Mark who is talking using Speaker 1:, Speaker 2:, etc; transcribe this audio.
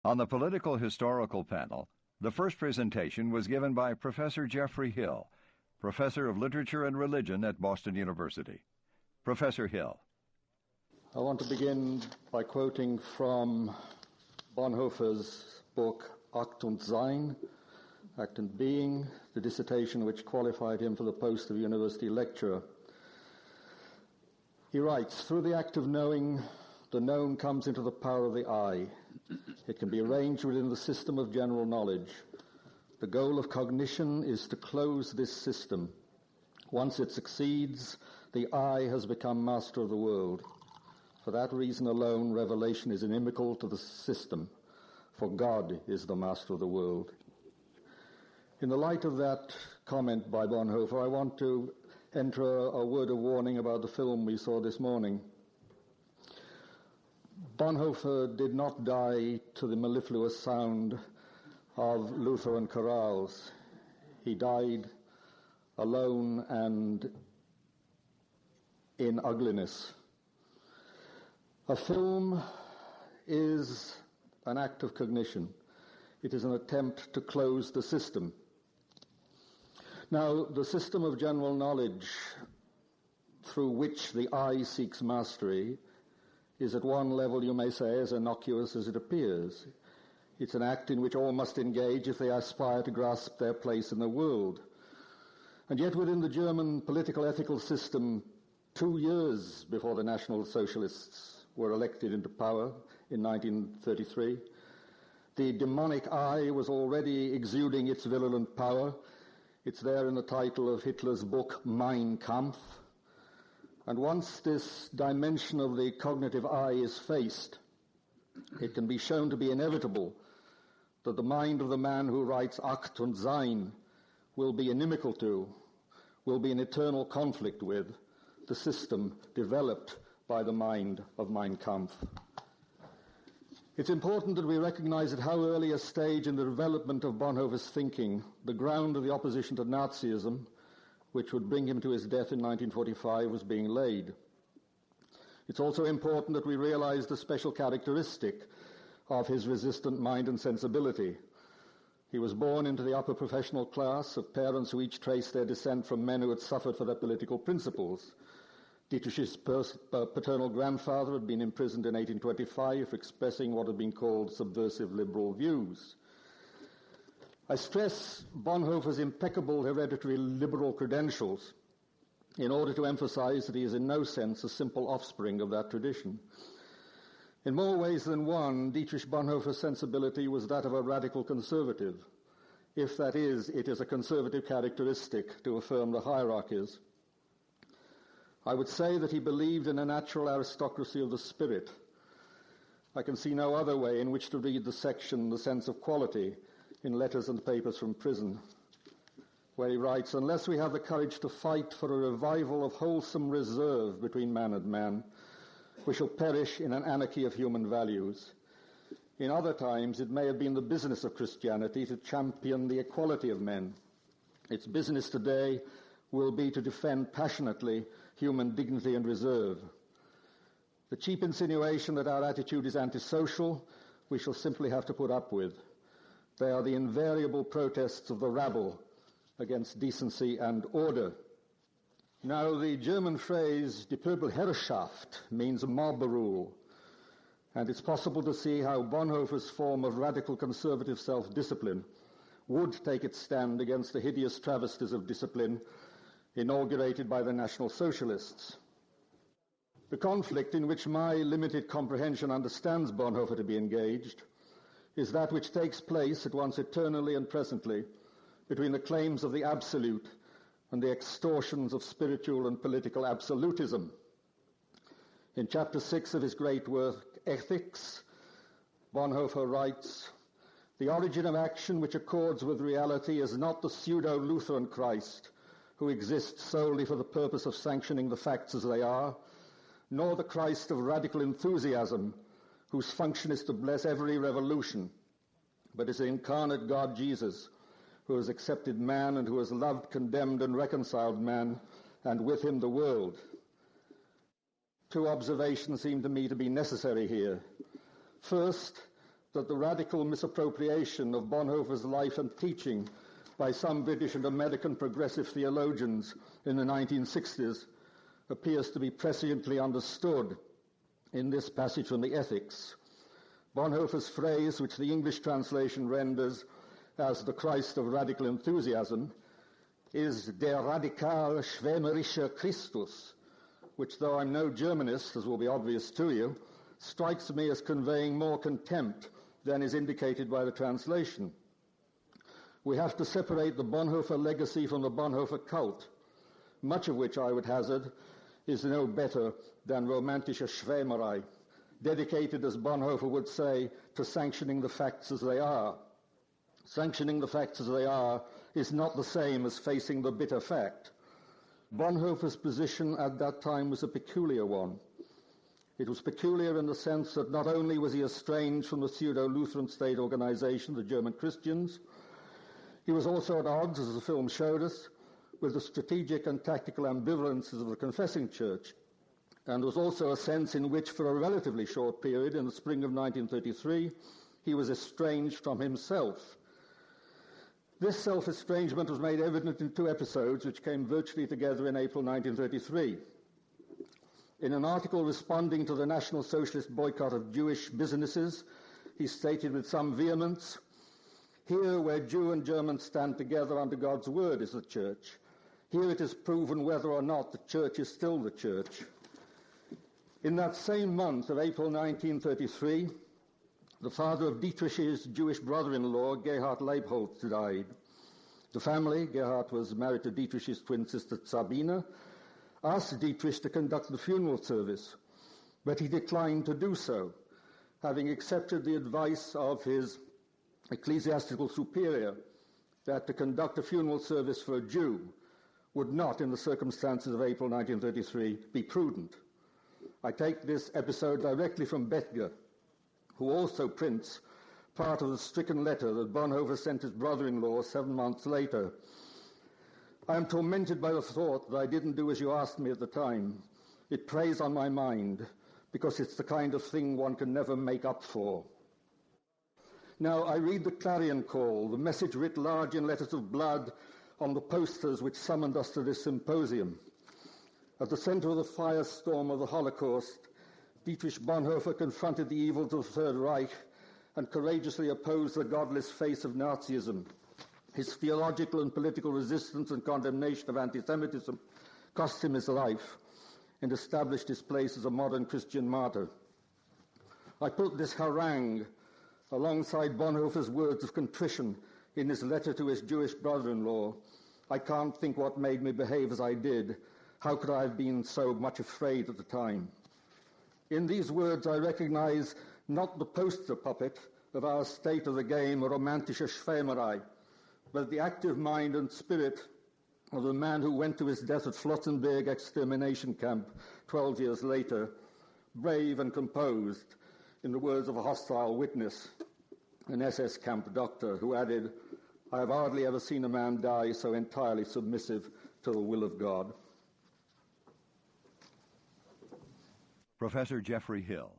Speaker 1: On the political historical panel, the first presentation was given by Professor Geoffrey Hill, Professor of Literature and Religion at Boston University. Professor Hill.
Speaker 2: I want to begin by quoting from Bonhoeffer's book Act und Sein, Act and Being, the dissertation which qualified him for the post of university lecturer. He writes, "Through the act of knowing, the known comes into the power of the I. It can be arranged within the system of general knowledge. The goal of cognition is to close this system. Once it succeeds, the I has become master of the world. For that reason alone, revelation is inimical to the system, for God is the master of the world." In the light of that comment by Bonhoeffer, I want to enter a word of warning about the film we saw this morning. Bonhoeffer did not die to the mellifluous sound of Lutheran chorales. He died alone and in ugliness. A film is an act of cognition. It is an attempt to close the system. Now, the system of general knowledge through which the I seeks mastery is at one level, you may say, as innocuous as it appears. It's an act in which all must engage if they aspire to grasp their place in the world. And yet within the German political ethical system, 2 years before the National Socialists were elected into power in 1933, the demonic I was already exuding its virulent power. It's there in the title of Hitler's book, Mein Kampf. And once this dimension of the cognitive I is faced, it can be shown to be inevitable that the mind of the man who writes Act und Sein will be inimical to, will be in eternal conflict with, the system developed by the mind of Mein Kampf. It's important that we recognize at how early a stage in the development of Bonhoeffer's thinking, the ground of the opposition to Nazism, which would bring him to his death in 1945, was being laid. It's also important that we realize the special characteristic of his resistant mind and sensibility. He was born into the upper professional class of parents who each traced their descent from men who had suffered for their political principles. Dietrich's paternal grandfather had been imprisoned in 1825 for expressing what had been called subversive liberal views. I stress Bonhoeffer's impeccable hereditary liberal credentials in order to emphasize that he is in no sense a simple offspring of that tradition. In more ways than one, Dietrich Bonhoeffer's sensibility was that of a radical conservative, if that is, it is a conservative characteristic to affirm the hierarchies. I would say that he believed in a natural aristocracy of the spirit. I can see no other way in which to read the section, The Sense of Quality, in Letters and Papers from Prison, where he writes, "Unless we have the courage to fight for a revival of wholesome reserve between man and man, we shall perish in an anarchy of human values. In other times, it may have been the business of Christianity to champion the equality of men. Its business today will be to defend passionately human dignity and reserve. The cheap insinuation that our attitude is antisocial, we shall simply have to put up with. They are the invariable protests of the rabble against decency and order." Now, the German phrase "die Pöbelherrschaft" means mob rule, and it's possible to see how Bonhoeffer's form of radical conservative self-discipline would take its stand against the hideous travesties of discipline inaugurated by the National Socialists. The conflict in which my limited comprehension understands Bonhoeffer to be engaged is that which takes place at once eternally and presently between the claims of the absolute and the extortions of spiritual and political absolutism. In chapter 6 of his great work, Ethics, Bonhoeffer writes, "The origin of action which accords with reality is not the pseudo-Lutheran Christ, who exists solely for the purpose of sanctioning the facts as they are, nor the Christ of radical enthusiasm, whose function is to bless every revolution, but is the incarnate God Jesus, who has accepted man and who has loved, condemned, and reconciled man, and with him the world." Two observations seem to me to be necessary here. First, that the radical misappropriation of Bonhoeffer's life and teaching by some British and American progressive theologians in the 1960s appears to be presciently understood in this passage from the Ethics. Bonhoeffer's phrase, which the English translation renders as the Christ of radical enthusiasm, is der radikal schwärmerische Christus, which, though I'm no Germanist, as will be obvious to you, strikes me as conveying more contempt than is indicated by the translation. We have to separate the Bonhoeffer legacy from the Bonhoeffer cult, much of which, I would hazard, is no better than romantische Schwärmerei, dedicated, as Bonhoeffer would say, to sanctioning the facts as they are. Sanctioning the facts as they are is not the same as facing the bitter fact. Bonhoeffer's position at that time was a peculiar one. It was peculiar in the sense that not only was he estranged from the pseudo-Lutheran state organization, the German Christians, he was also at odds, as the film showed us, with the strategic and tactical ambivalences of the confessing church. And there was also a sense in which, for a relatively short period, in the spring of 1933, he was estranged from himself. This self-estrangement was made evident in two episodes which came virtually together in April 1933. In an article responding to the National Socialist boycott of Jewish businesses, he stated with some vehemence, "Here where Jew and German stand together under God's word is the church. Here it is proven whether or not the church is still the church." In that same month of April 1933, the father of Dietrich's Jewish brother-in-law, Gerhard Leibholz, died. The family, Gerhard was married to Dietrich's twin sister Sabine, asked Dietrich to conduct the funeral service, but he declined to do so, having accepted the advice of his ecclesiastical superior that to conduct a funeral service for a Jew would not, in the circumstances of April 1933, be prudent. I take this episode directly from Bettger, who also prints part of the stricken letter that Bonhoeffer sent his brother-in-law 7 months later. "I am tormented by the thought that I didn't do as you asked me at the time. It preys on my mind, because it's the kind of thing one can never make up for." Now, I read the clarion call, the message writ large in letters of blood on the posters which summoned us to this symposium. At the center of the firestorm of the Holocaust, Dietrich Bonhoeffer confronted the evils of the Third Reich and courageously opposed the godless face of Nazism. His theological and political resistance and condemnation of anti-Semitism cost him his life and established his place as a modern Christian martyr. I put this harangue alongside Bonhoeffer's words of contrition in his letter to his Jewish brother-in-law. "I can't think what made me behave as I did. How could I have been so much afraid at the time?" In these words, I recognize not the poster puppet of our state of the game, romantische Schwärmerei, but the active mind and spirit of the man who went to his death at Flossenburg extermination camp 12 years later, brave and composed, in the words of a hostile witness, an SS camp doctor, who added, "I have hardly ever seen a man die so entirely submissive to the will of God."
Speaker 1: Professor Geoffrey Hill.